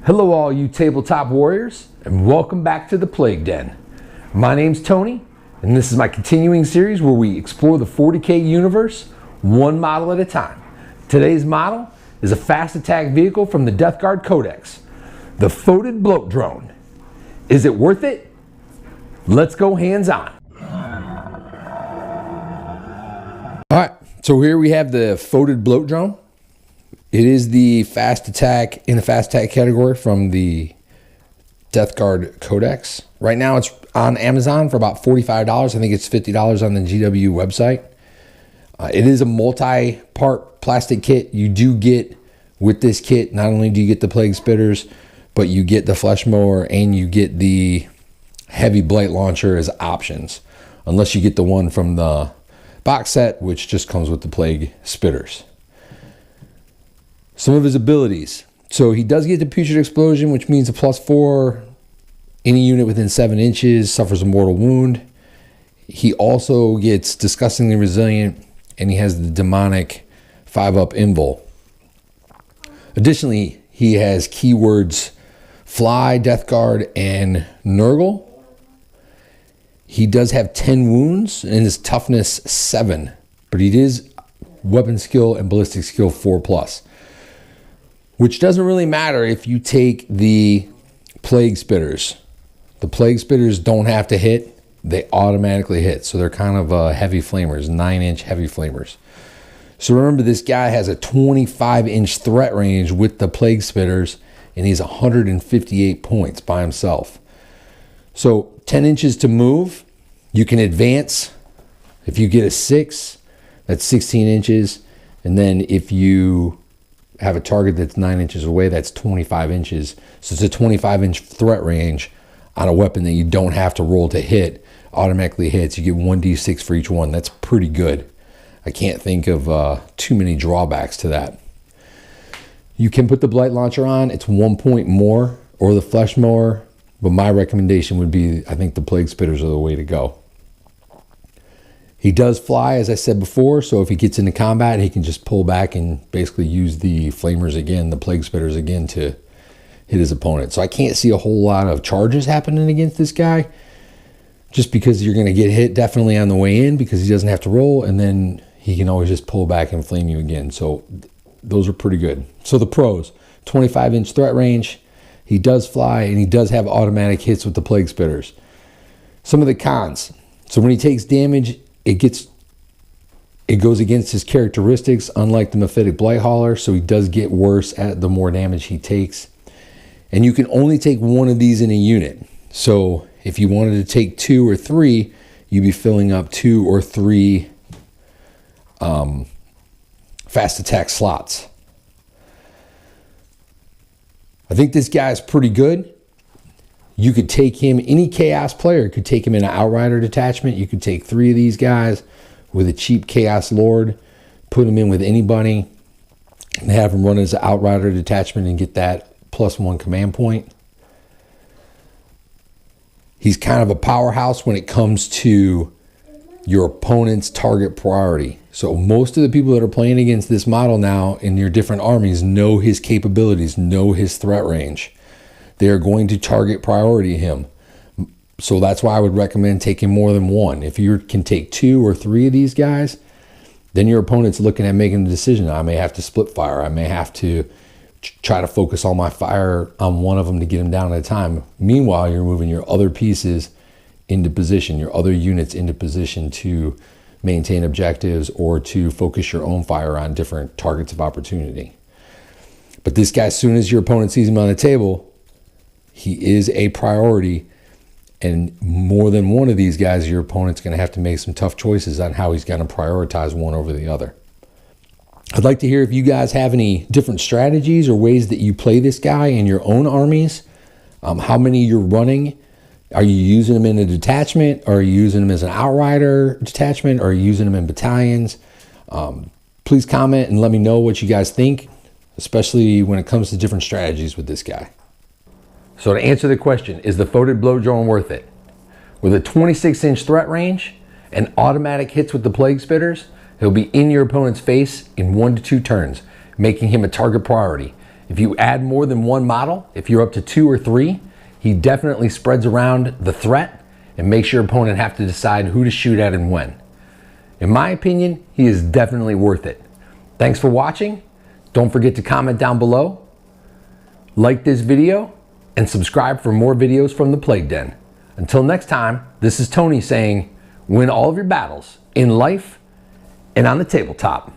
Hello all you tabletop warriors, and welcome back to the Plague Den. My name's Tony, and this is my continuing series where we explore the 40K universe one model at a time. Today's model is a fast attack vehicle from the Death Guard Codex, the Foetid Bloat-Drone. Is it worth it? Let's go hands on. Alright, so here we have the Foetid Bloat-Drone. It is the fast attack in the fast attack category from the Death Guard Codex. Right now it's on Amazon for about $45. I think it's $50 on the GW website. It is a multi-part plastic kit. You do get, with this kit, not only do you get the Plague Spitters, but you get the Flesh Mower and you get the Heavy Blight Launcher as options. Unless you get the one from the box set, which just comes with the Plague Spitters. Some of his abilities. So he does get the Putrid Explosion, which means a +4. Any unit within 7 inches suffers a mortal wound. He also gets Disgustingly Resilient, and he has the Demonic 5-up Invul. Additionally, he has keywords Fly, Death Guard, and Nurgle. He does have 10 wounds, and his toughness 7. But he is weapon skill and ballistic skill 4+. Which doesn't really matter if you take the Plague Spitters. The Plague Spitters don't have to hit. They automatically hit. So they're kind of heavy flamers, 9-inch heavy flamers. So remember, this guy has a 25-inch threat range with the Plague Spitters, and he's 158 points by himself. So 10 inches to move. You can advance. If you get a 6, that's 16 inches. And then if you have a target that's 9 inches away, that's 25 inches. So it's a 25-inch threat range on a weapon that you don't have to roll to hit. Automatically hits. You get 1d6 for each one. That's pretty good. I can't think of too many drawbacks to that. You can put the Blight Launcher on. It's 1 point more, or the Flesh Mower. But my recommendation would be, I think the Plague Spitters are the way to go. He does fly, as I said before, so if he gets into combat, he can just pull back and basically use the Flamers again, the Plague Spitters again, to hit his opponent. So I can't see a whole lot of charges happening against this guy, just because you're going to get hit definitely on the way in because he doesn't have to roll, and then he can always just pull back and flame you again. So those are pretty good. So the pros, 25-inch threat range, he does fly, and he does have automatic hits with the Plague Spitters. Some of the cons. So when he takes damage, it goes against his characteristics, unlike the Mephitic Blight Hauler, so he does get worse at the more damage he takes. And you can only take one of these in a unit. So if you wanted to take 2 or 3, you'd be filling up 2 or 3 fast attack slots. I think this guy is pretty good. You could take him, any Chaos player could take him in an Outrider detachment. You could take 3 of these guys with a cheap Chaos Lord, put him in with anybody, and have him run as an Outrider detachment and get that +1 command point. He's kind of a powerhouse when it comes to your opponent's target priority. So most of the people that are playing against this model now in your different armies know his capabilities, know his threat range. They are going to target priority him. So that's why I would recommend taking more than 1. If you can take 2 or 3 of these guys, then your opponent's looking at making a decision. I may have to split fire. I may have to try to focus all my fire on one of them to get him down at a time. Meanwhile, you're moving your other pieces into position, your other units into position to maintain objectives or to focus your own fire on different targets of opportunity. But this guy, as soon as your opponent sees him on the table, he is a priority, and more than one of these guys, your opponent's going to have to make some tough choices on how he's going to prioritize one over the other. I'd like to hear if you guys have any different strategies or ways that you play this guy in your own armies, how many you're running. Are you using him in a detachment? Are you using him as an Outrider detachment? Are you using him in battalions? Please comment and let me know what you guys think, especially when it comes to different strategies with this guy. So to answer the question, is the Foetid Bloat-Drone worth it? With a 26-inch threat range and automatic hits with the Plague Spitters, he'll be in your opponent's face in 1 to 2 turns, making him a target priority. If you add more than one model, if you're up to 2 or 3, he definitely spreads around the threat and makes your opponent have to decide who to shoot at and when. In my opinion, he is definitely worth it. Thanks for watching. Don't forget to comment down below, like this video, and subscribe for more videos from the Plague Den. Until next time, this is Tony saying, win all of your battles in life and on the tabletop.